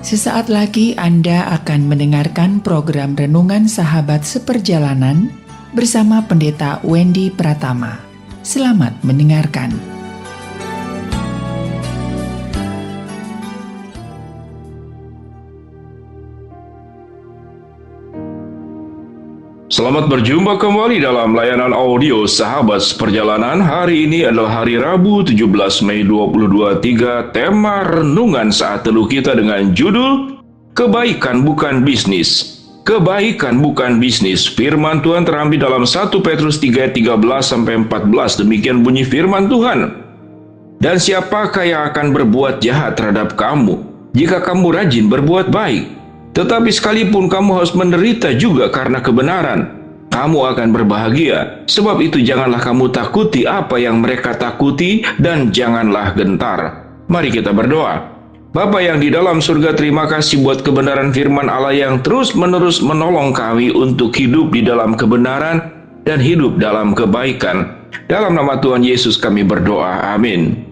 Sesaat lagi Anda akan mendengarkan program Renungan Sahabat Seperjalanan bersama Pendeta Wendy Pratama. Selamat mendengarkan. Selamat berjumpa kembali dalam layanan audio Sahabat Seperjalanan. Hari ini adalah hari Rabu 17 Mei 2023. Tema renungan saat teduh kita dengan judul Kebaikan Bukan Bisnis. Kebaikan bukan bisnis. Firman Tuhan terambil dalam 1 Petrus 3:13-14. Demikian bunyi firman Tuhan. Dan siapakah yang akan berbuat jahat terhadap kamu jika kamu rajin berbuat baik? Tetapi sekalipun kamu harus menderita juga karena kebenaran, kamu akan berbahagia. Sebab itu janganlah kamu takuti apa yang mereka takuti dan janganlah gentar. Mari kita berdoa. Bapa yang di dalam surga, terima kasih buat kebenaran firman Allah yang terus-menerus menolong kami untuk hidup di dalam kebenaran dan hidup dalam kebaikan. Dalam nama Tuhan Yesus kami berdoa. Amin.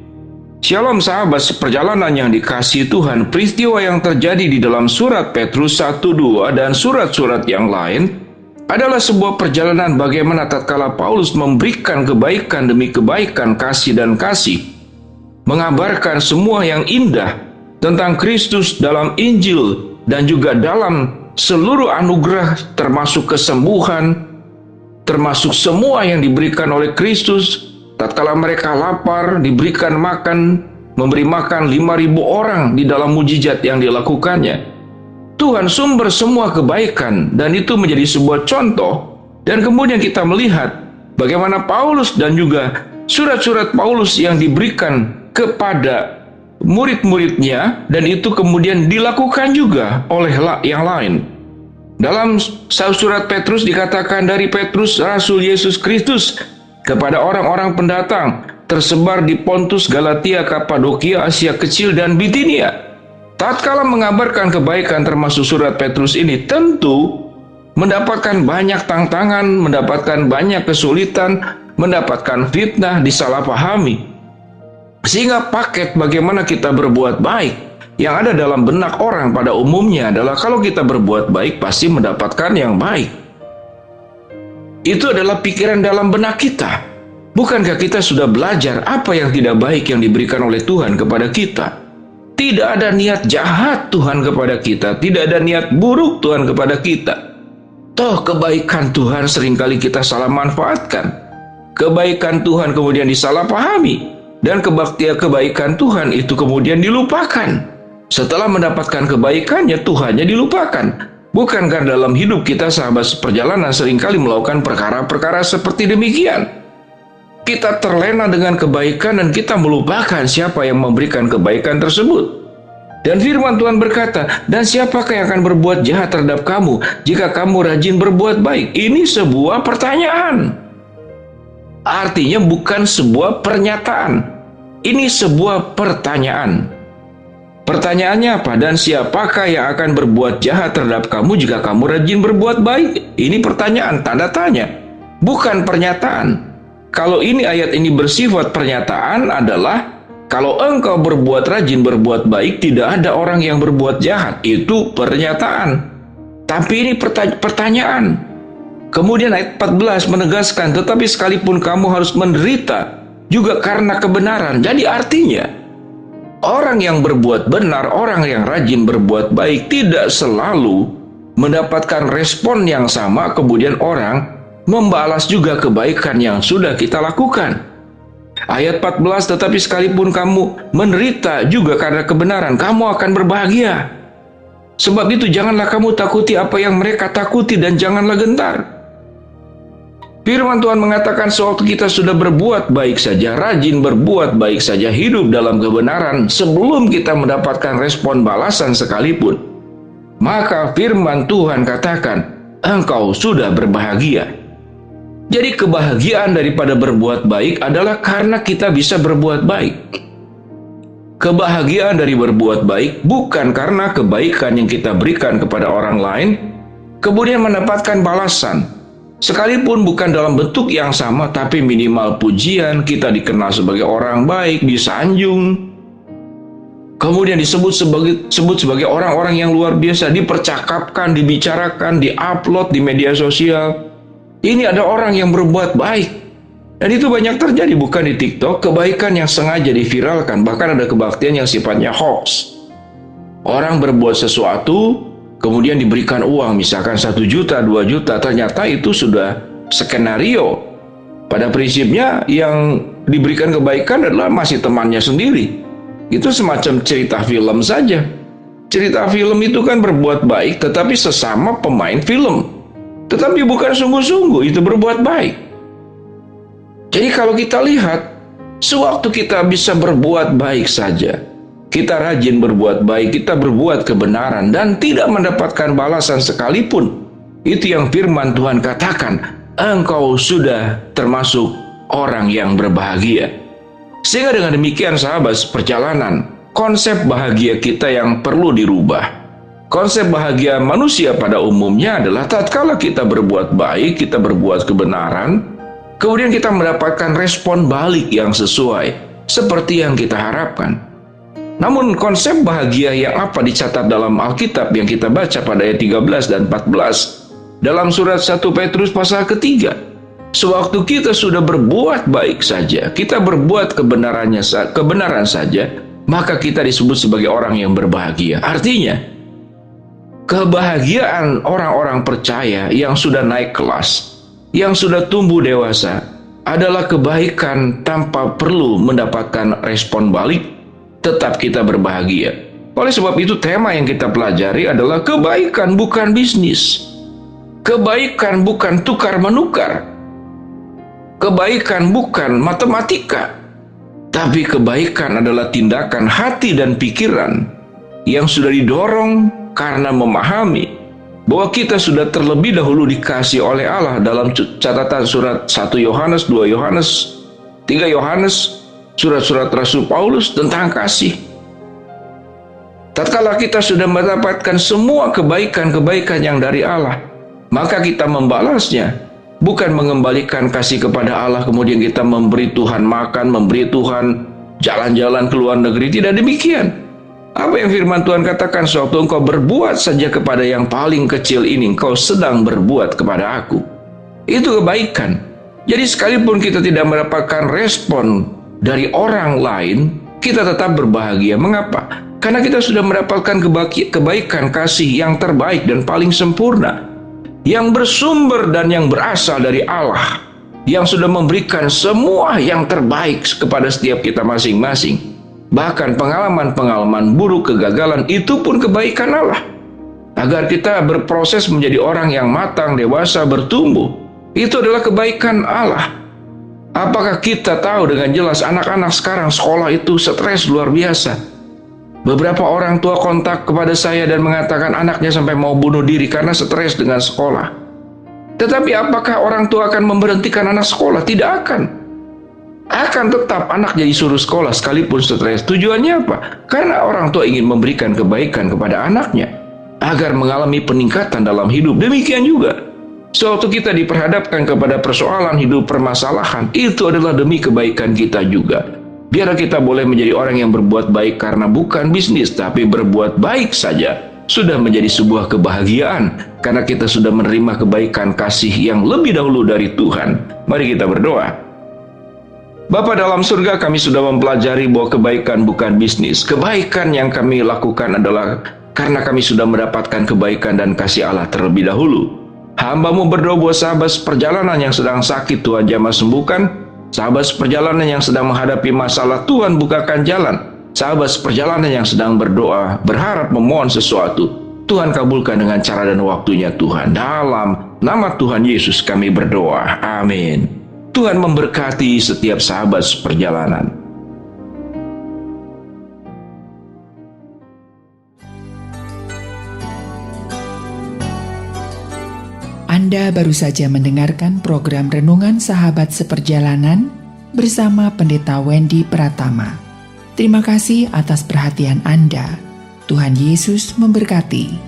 Shalom sahabat seperjalanan yang dikasihi Tuhan. Peristiwa yang terjadi di dalam surat Petrus 1-2 dan surat-surat yang lain adalah sebuah perjalanan bagaimana tatkala Paulus memberikan kebaikan demi kebaikan, kasih dan kasih, mengabarkan semua yang indah tentang Kristus dalam Injil dan juga dalam seluruh anugerah, termasuk kesembuhan, termasuk semua yang diberikan oleh Kristus. Tatkala mereka lapar, diberikan makan, memberi makan 5.000 orang di dalam mujizat yang dilakukannya. Tuhan sumber semua kebaikan, dan itu menjadi sebuah contoh. Dan kemudian kita melihat bagaimana Paulus dan juga surat-surat Paulus yang diberikan kepada murid-muridnya, dan itu kemudian dilakukan juga oleh yang lain. Dalam surat Petrus dikatakan, dari Petrus, Rasul Yesus Kristus, kepada orang-orang pendatang tersebar di Pontus, Galatia, Kapadokia, Asia Kecil, dan Bitinia. Tatkala mengabarkan kebaikan termasuk surat Petrus ini, tentu mendapatkan banyak tantangan, mendapatkan banyak kesulitan, mendapatkan fitnah, disalahpahami. Sehingga paket bagaimana kita berbuat baik yang ada dalam benak orang pada umumnya adalah kalau kita berbuat baik pasti mendapatkan yang baik. Itu adalah pikiran dalam benak kita. Bukankah kita sudah belajar apa yang tidak baik yang diberikan oleh Tuhan kepada kita? Tidak ada niat jahat Tuhan kepada kita, tidak ada niat buruk Tuhan kepada kita. Toh kebaikan Tuhan seringkali kita salah manfaatkan. Kebaikan Tuhan kemudian disalahpahami, dan kebaikan Tuhan itu kemudian dilupakan. Setelah mendapatkan kebaikannya, Tuhannya dilupakan. Bukankah dalam hidup kita sahabat seperjalanan seringkali melakukan perkara-perkara seperti demikian? Kita terlena dengan kebaikan dan kita melupakan siapa yang memberikan kebaikan tersebut. Dan firman Tuhan berkata, dan siapakah yang akan berbuat jahat terhadap kamu jika kamu rajin berbuat baik? Ini sebuah pertanyaan. Artinya bukan sebuah pernyataan. Ini sebuah pertanyaan. Pertanyaannya apa? Dan siapakah yang akan berbuat jahat terhadap kamu jika kamu rajin berbuat baik? Ini pertanyaan, tanda tanya, bukan pernyataan. Kalau ini ayat ini bersifat pernyataan adalah kalau engkau berbuat rajin berbuat baik, tidak ada orang yang berbuat jahat. Itu pernyataan. Tapi ini pertanyaan. Kemudian ayat 14 menegaskan, tetapi sekalipun kamu harus menderita juga karena kebenaran. Jadi artinya orang yang berbuat benar, orang yang rajin berbuat baik tidak selalu mendapatkan respon yang sama, kemudian orang membalas juga kebaikan yang sudah kita lakukan. Ayat 14, tetapi sekalipun kamu menderita juga karena kebenaran, kamu akan berbahagia. Sebab itu janganlah kamu takuti apa yang mereka takuti dan janganlah gentar. Firman Tuhan mengatakan sewaktu kita sudah berbuat baik saja, rajin berbuat baik saja, hidup dalam kebenaran sebelum kita mendapatkan respon balasan sekalipun, maka firman Tuhan katakan, engkau sudah berbahagia. Jadi kebahagiaan daripada berbuat baik adalah karena kita bisa berbuat baik. Kebahagiaan dari berbuat baik bukan karena kebaikan yang kita berikan kepada orang lain, kemudian mendapatkan balasan. Sekalipun bukan dalam bentuk yang sama, tapi minimal pujian, kita dikenal sebagai orang baik, disanjung. kemudian disebut sebagai orang-orang yang luar biasa, dipercakapkan, dibicarakan, diupload di media sosial. Ini ada orang yang berbuat baik. Dan itu banyak terjadi, bukan di TikTok, kebaikan yang sengaja diviralkan, bahkan ada kebaktian yang sifatnya hoax. Orang berbuat sesuatu, kemudian diberikan uang, misalkan 1 juta, 2 juta, ternyata itu sudah skenario. Pada prinsipnya yang diberikan kebaikan adalah masih temannya sendiri. Itu semacam cerita film saja. Cerita film itu kan berbuat baik, tetapi sesama pemain film. Tetapi bukan sungguh-sungguh itu berbuat baik. Jadi kalau kita lihat, sewaktu kita bisa berbuat baik saja, kita rajin berbuat baik, kita berbuat kebenaran, dan tidak mendapatkan balasan sekalipun, itu yang firman Tuhan katakan, engkau sudah termasuk orang yang berbahagia. Sehingga dengan demikian sahabat perjalanan, konsep bahagia kita yang perlu dirubah. Konsep bahagia manusia pada umumnya adalah tatkala kita berbuat baik, kita berbuat kebenaran, kemudian kita mendapatkan respon balik yang sesuai, seperti yang kita harapkan. Namun konsep bahagia yang apa dicatat dalam Alkitab yang kita baca pada ayat 13 dan 14 dalam surat 1 Petrus pasal ketiga. Sewaktu kita sudah berbuat baik saja, kita berbuat kebenaran saja, maka kita disebut sebagai orang yang berbahagia. Artinya, kebahagiaan orang-orang percaya yang sudah naik kelas, yang sudah tumbuh dewasa, adalah kebaikan tanpa perlu mendapatkan respon balik. Tetap kita berbahagia. Oleh sebab itu tema yang kita pelajari adalah kebaikan bukan bisnis. Kebaikan bukan tukar-menukar. Kebaikan bukan matematika. Tapi kebaikan adalah tindakan hati dan pikiran yang sudah didorong karena memahami bahwa kita sudah terlebih dahulu dikasih oleh Allah dalam catatan surat 1 Yohanes, 2 Yohanes, 3 Yohanes, surat-surat Rasul Paulus tentang kasih. Tatkala kita sudah mendapatkan semua kebaikan-kebaikan yang dari Allah, maka kita membalasnya, bukan mengembalikan kasih kepada Allah kemudian kita memberi Tuhan makan, memberi Tuhan jalan-jalan ke luar negeri. Tidak demikian. Apa yang firman Tuhan katakan, sewaktu engkau berbuat saja kepada yang paling kecil ini, engkau sedang berbuat kepada aku. Itu kebaikan. Jadi sekalipun kita tidak mendapatkan respon dari orang lain, kita tetap berbahagia. Mengapa? Karena kita sudah mendapatkan kebaikan kasih yang terbaik dan paling sempurna, yang bersumber dan yang berasal dari Allah, yang sudah memberikan semua yang terbaik kepada setiap kita masing-masing. Bahkan pengalaman-pengalaman buruk, kegagalan, itu pun kebaikan Allah, agar kita berproses menjadi orang yang matang, dewasa, bertumbuh. Itu adalah kebaikan Allah. Apakah kita tahu dengan jelas anak-anak sekarang sekolah itu stres luar biasa? Beberapa orang tua kontak kepada saya dan mengatakan anaknya sampai mau bunuh diri karena stres dengan sekolah. Tetapi apakah orang tua akan memberhentikan anak sekolah? Tidak akan. Akan tetap anak jadi suruh sekolah sekalipun stres. Tujuannya apa? Karena orang tua ingin memberikan kebaikan kepada anaknya agar mengalami peningkatan dalam hidup. Demikian juga sewaktu kita diperhadapkan kepada persoalan hidup, permasalahan, itu adalah demi kebaikan kita juga. Biar kita boleh menjadi orang yang berbuat baik karena bukan bisnis, tapi berbuat baik saja sudah menjadi sebuah kebahagiaan, karena kita sudah menerima kebaikan kasih yang lebih dahulu dari Tuhan. Mari kita berdoa. Bapa dalam surga, kami sudah mempelajari bahwa kebaikan bukan bisnis. Kebaikan yang kami lakukan adalah karena kami sudah mendapatkan kebaikan dan kasih Allah terlebih dahulu. Hamba-Mu berdoa buat sahabat perjalanan yang sedang sakit, Tuhan jamah sembuhkan. Sahabat perjalanan yang sedang menghadapi masalah, Tuhan bukakan jalan. Sahabat perjalanan yang sedang berdoa, berharap memohon sesuatu, Tuhan kabulkan dengan cara dan waktunya Tuhan. Dalam nama Tuhan Yesus kami berdoa. Amin. Tuhan memberkati setiap sahabat perjalanan. Anda baru saja mendengarkan program Renungan Sahabat Seperjalanan bersama Pendeta Wendy Pratama. Terima kasih atas perhatian Anda. Tuhan Yesus memberkati.